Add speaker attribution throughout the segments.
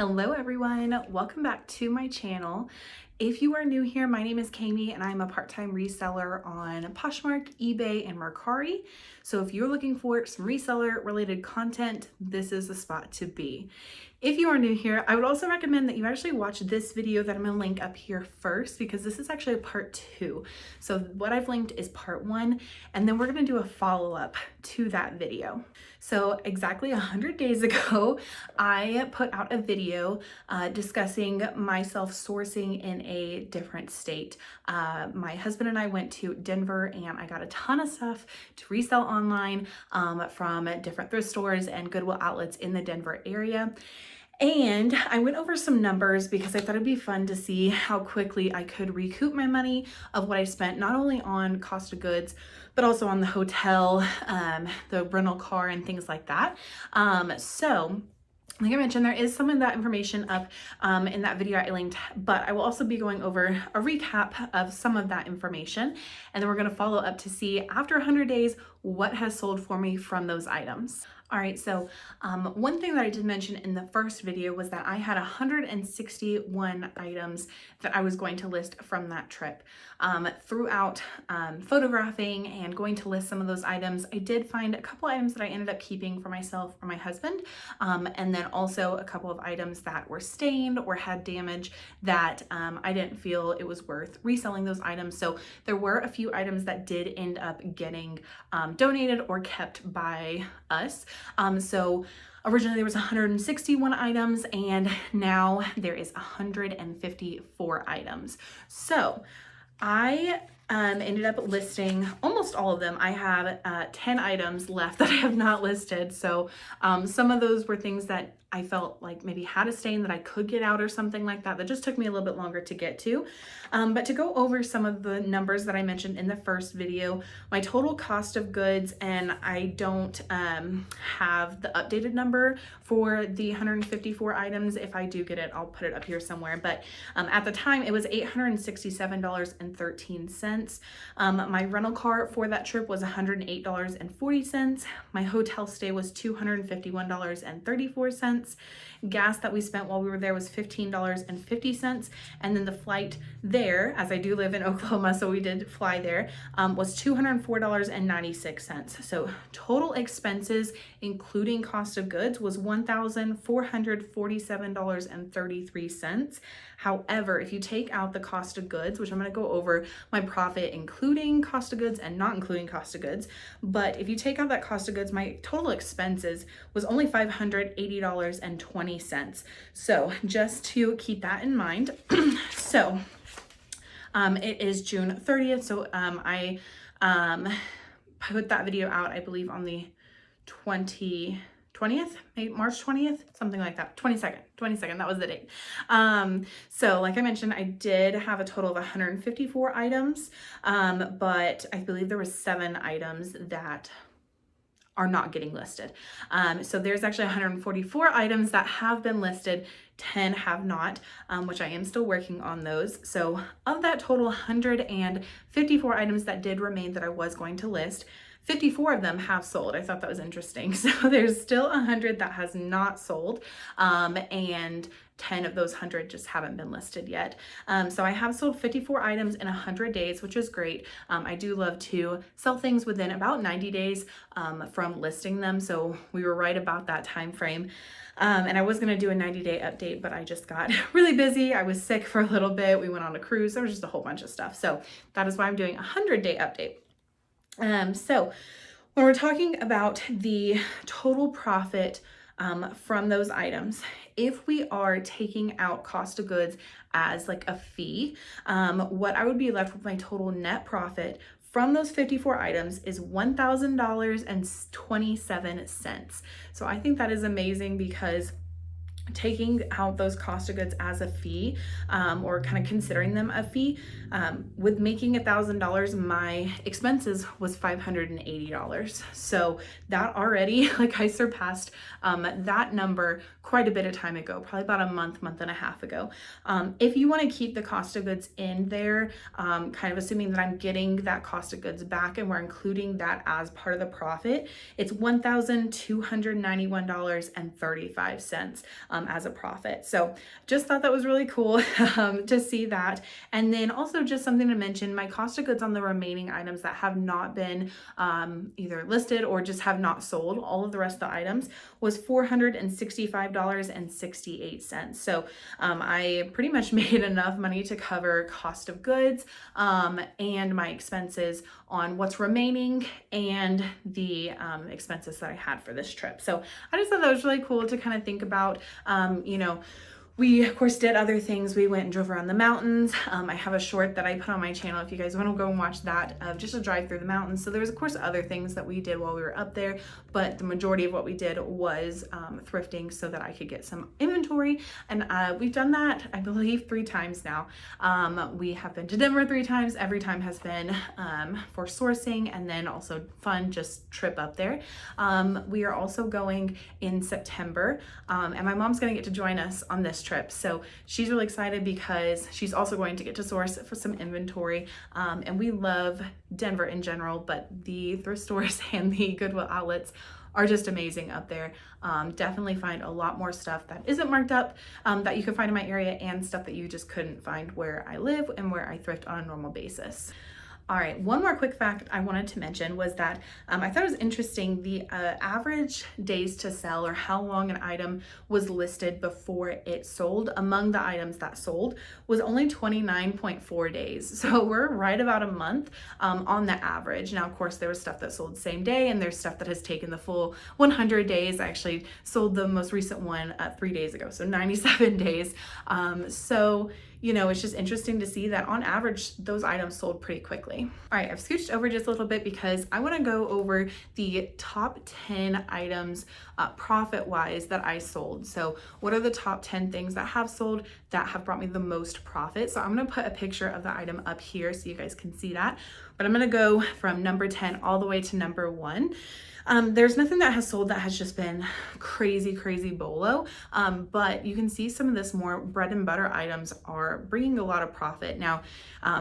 Speaker 1: Hello everyone, welcome back to my channel. If you are new here, my name is Kami and I'm a part-time reseller on Poshmark, eBay, and Mercari. So if you're looking for some reseller related content, this is the spot to be. If you are new here, I would also recommend that you actually watch this video that I'm gonna link up here first, because this is actually part 2. So what I've linked is part 1, and then we're gonna do a follow-up to that video. So exactly 100 days ago, I put out a video discussing myself sourcing in a different state. My husband and I went to Denver and I got a ton of stuff to resell online from different thrift stores and Goodwill outlets in the Denver area. And I went over some numbers because I thought it'd be fun to see how quickly I could recoup my money of what I spent, not only on cost of goods, but also on the hotel, the rental car, and things like that. So like I mentioned, there is some of that information up in that video I linked, but I will also be going over a recap of some of that information. And then we're gonna follow up to see, after 100 days, what has sold for me from those items. All right, so one thing that I did mention in the first video was that I had 161 items that I was going to list from that trip. Throughout photographing and going to list some of those items, I did find a couple items that I ended up keeping for myself or my husband, and then also a couple of items that were stained or had damage that I didn't feel it was worth reselling those items. So there were a few items that did end up getting donated or kept by us. So originally there was 161 items and now there is 154 items. So I ended up listing almost all of them. I have 10 items left that I have not listed. So some of those were things that I felt like maybe had a stain that I could get out or something like that. That just took me a little bit longer to get to. But to go over some of the numbers that I mentioned in the first video, my total cost of goods, and I don't have the updated number for the 154 items. If I do get it, I'll put it up here somewhere. But at the time, it was $867.13. My rental car for that trip was $108.40. My hotel stay was $251.34. Gas that we spent while we were there was $15.50. And then the flight there, as I do live in Oklahoma, so we did fly there, was $204.96. So total expenses, including cost of goods, was $1,447.33. However, if you take out the cost of goods, which I'm going to go over my profit including cost of goods and not including cost of goods, but if you take out that cost of goods, my total expenses was only $580.20. So just to keep that in mind. So it is June 30th. So I put that video out, I believe, on the 20th, maybe March 20th, something like that. 22nd, that was the date. So like I mentioned, I did have a total of 154 items, but I believe there was 7 items that are not getting listed. So there's actually 144 items that have been listed, 10 have not, which I am still working on those. So of that total 154 items that did remain that I was going to list, 54 of them have sold. I thought that was interesting. So there's still 100 that has not sold, and 10 of those 100 just haven't been listed yet. So I have sold 54 items in 100 days, which is great. I do love to sell things within about 90 days from listing them. So we were right about that time frame. And I was going to do a 90-day update, but I just got really busy. I was sick for a little bit. We went on a cruise. There was just a whole bunch of stuff. So that is why I'm doing a 100-day update. So when we're talking about the total profit from those items, if we are taking out cost of goods as like a fee, what I would be left with, my total net profit from those 54 items is $1,000.27. So I think that is amazing, because taking out those cost of goods as a fee, or kind of considering them a fee, with making $1,000, my expenses was $580. So that already, like, I surpassed that number quite a bit of time ago, probably about a month and a half ago. If you want to keep the cost of goods in there, kind of assuming that I'm getting that cost of goods back and we're including that as part of the profit, it's $1,291.35. as a profit. So just thought that was really cool to see that. And then also just something to mention, my cost of goods on the remaining items that have not been either listed or just have not sold, all of the rest of the items, was $465.68. So I pretty much made enough money to cover cost of goods and my expenses on what's remaining and the expenses that I had for this trip. So I just thought that was really cool to kind of think about. You know, we of course did other things. We went and drove around the mountains. I have a short that I put on my channel if you guys want to go and watch that, of just a drive through the mountains. So there was of course other things that we did while we were up there, but the majority of what we did was thrifting so that I could get some inventory. And we've done that, I believe, 3 times now. We have been to Denver 3 times. Every time has been for sourcing and then also fun, just trip up there. We are also going in September, and my mom's going to get to join us on this trip. So she's really excited because she's also going to get to source for some inventory. And we love Denver in general, but the thrift stores and the Goodwill outlets are just amazing up there. Definitely find a lot more stuff that isn't marked up that you can find in my area, and stuff that you just couldn't find where I live and where I thrift on a normal basis. All right, one more quick fact I wanted to mention was that I thought it was interesting, the average days to sell, or how long an item was listed before it sold among the items that sold, was only 29.4 days. So we're right about a month on the average. Now, of course, there was stuff that sold same day, and there's stuff that has taken the full 100 days. I actually sold the most recent one 3 days ago, so 97 days. So you know, it's just interesting to see that on average, those items sold pretty quickly. All right, I've scooched over just a little bit because I wanna go over the top 10 items profit-wise that I sold. So what are the top 10 things that have sold that have brought me the most profit? So I'm gonna put a picture of the item up here so you guys can see that. But I'm gonna go from number 10 all the way to number 1. There's nothing that has sold that has just been crazy bolo, but you can see some of this more bread and butter items are bringing a lot of profit. Now,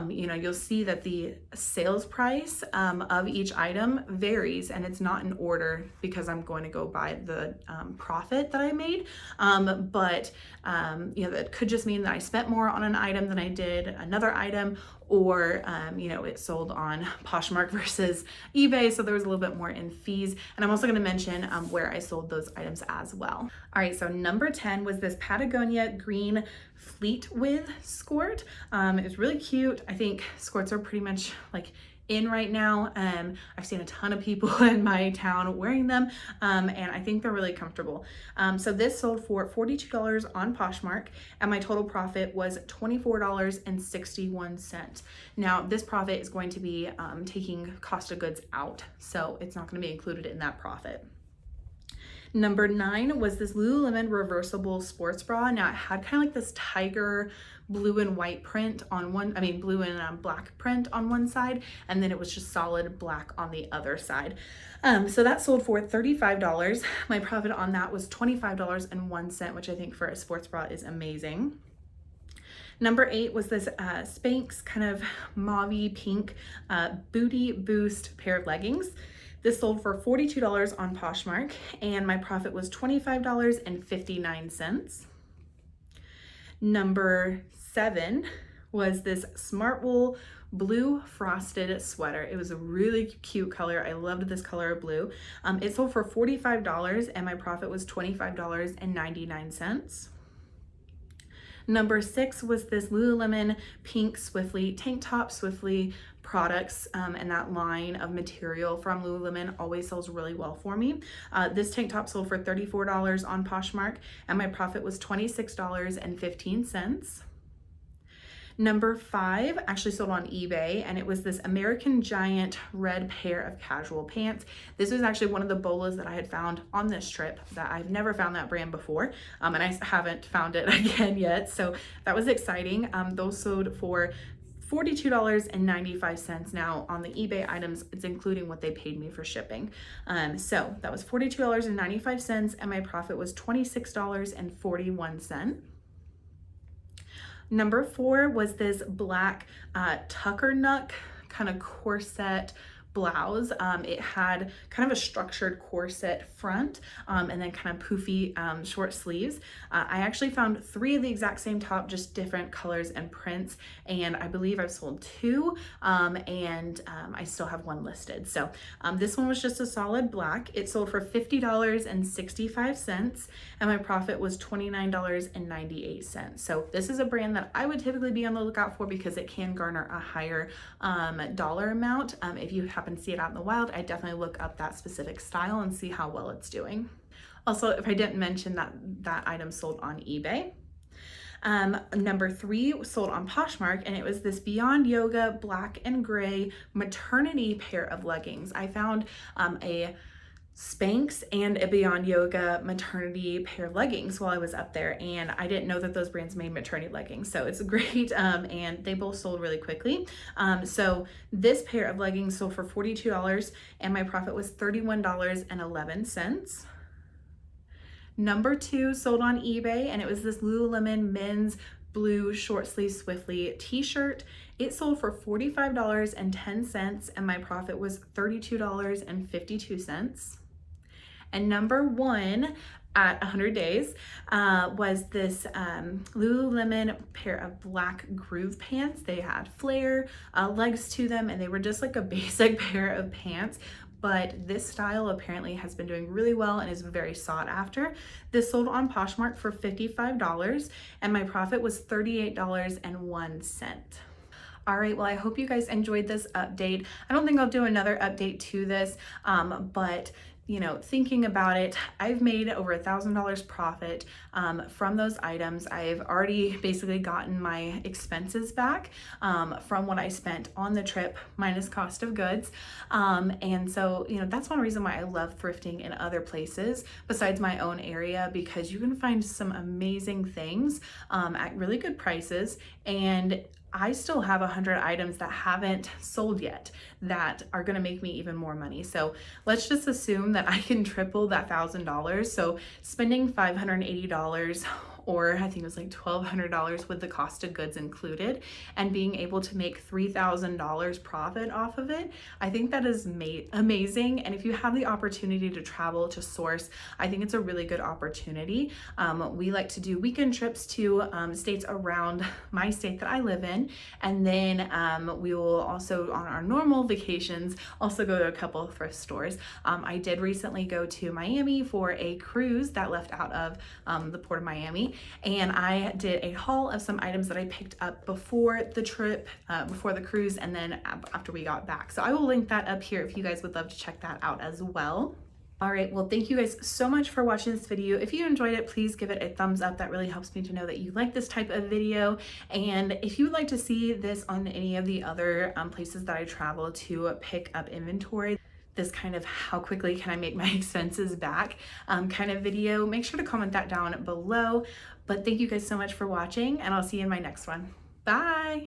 Speaker 1: you know, you'll see that the sales price of each item varies, and it's not in order because I'm going to go by the profit that I made, but you know, that could just mean that I spent more on an item than I did another item, or you know, it sold on Poshmark versus eBay, so there was a little bit more in fees. And I'm also going to mention where I sold those items as well. All right, so number 10 was this Patagonia green fleet width skirt. It was really cute. I think skirts are pretty much like in right now. I've seen a ton of people in my town wearing them, and I think they're really comfortable. So this sold for $42 on Poshmark, and my total profit was $24.61. Now this profit is going to be taking cost of goods out, so it's not going to be included in that profit. Number 9 was this Lululemon reversible sports bra. Now it had kind of like this tiger blue and white print on one, blue and black print on one side, and then it was just solid black on the other side. So that sold for $35. My profit on that was $25.01, which I think for a sports bra is amazing. Number 8 was this Spanx kind of mauve pink booty boost pair of leggings. This sold for $42 on Poshmark, and my profit was $25.59. Number 7 was this Smartwool blue frosted sweater. It was a really cute color. I loved this color of blue. It sold for $45, and my profit was $25.99. Number 6 was this Lululemon pink Swiftly tank top. Swiftly products and that line of material from Lululemon always sells really well for me. This tank top sold for $34 on Poshmark, and my profit was $26.15. Number 5 actually sold on eBay, and it was this American Giant red pair of casual pants. This was actually one of the bolas that I had found on this trip, that I've never found that brand before, and I haven't found it again yet, so that was exciting. Those sold for $42.95. Now on the eBay items, it's including what they paid me for shipping. So that was $42.95, and my profit was $26.41. Number 4 was this black tucker nuck kind of corset blouse. It had kind of a structured corset front and then kind of poofy short sleeves. I actually found 3 of the exact same top, just different colors and prints, and I believe I've sold 2 and I still have 1 listed. So this one was just a solid black. It sold for $50.65 and my profit was $29.98. So this is a brand that I would typically be on the lookout for because it can garner a higher dollar amount. If you happen to see it out in the wild, I definitely look up that specific style and see how well it's doing. Also, if I didn't mention that item sold on eBay. Number 3 sold on Poshmark, and it was this Beyond Yoga black and gray maternity pair of leggings. I found a Spanx and a Beyond Yoga maternity pair of leggings while I was up there, and I didn't know that those brands made maternity leggings, so it's great. And they both sold really quickly. So this pair of leggings sold for $42 and my profit was $31.11. Number 2 sold on eBay, and it was this Lululemon men's blue short sleeve Swiftly t-shirt. It sold for $45.10 and my profit was $32.52. And number 1 at 100 days was this Lululemon pair of black groove pants. They had flare legs to them, and they were just like a basic pair of pants, but this style apparently has been doing really well and is very sought after. This sold on Poshmark for $55 and my profit was $38.01. All right, well, I hope you guys enjoyed this update. I don't think I'll do another update to this, but you know, thinking about it, I've made over $1,000 profit from those items. I've already basically gotten my expenses back from what I spent on the trip minus cost of goods. And so, you know, that's one reason why I love thrifting in other places besides my own area, because you can find some amazing things at really good prices. And I still have 100 items that haven't sold yet that are gonna make me even more money. So let's just assume that I can triple that $1,000. So spending $580, or I think it was like $1,200 with the cost of goods included, and being able to make $3,000 profit off of it, I think that is amazing. And if you have the opportunity to travel to source, I think it's a really good opportunity. We like to do weekend trips to states around my state that I live in, and then we will also, on our normal vacations, also go to a couple of thrift stores. I did recently go to Miami for a cruise that left out of the port of Miami, and I did a haul of some items that I picked up before the trip, before the cruise, and then after we got back. So I will link that up here if you guys would love to check that out as well. All right, well, thank you guys so much for watching this video. If you enjoyed it, please give it a thumbs up. That really helps me to know that you like this type of video. And if you would like to see this on any of the other places that I travel to pick up inventory, this kind of how quickly can I make my expenses back kind of video, make sure to comment that down below. But thank you guys so much for watching, and I'll see you in my next one. Bye.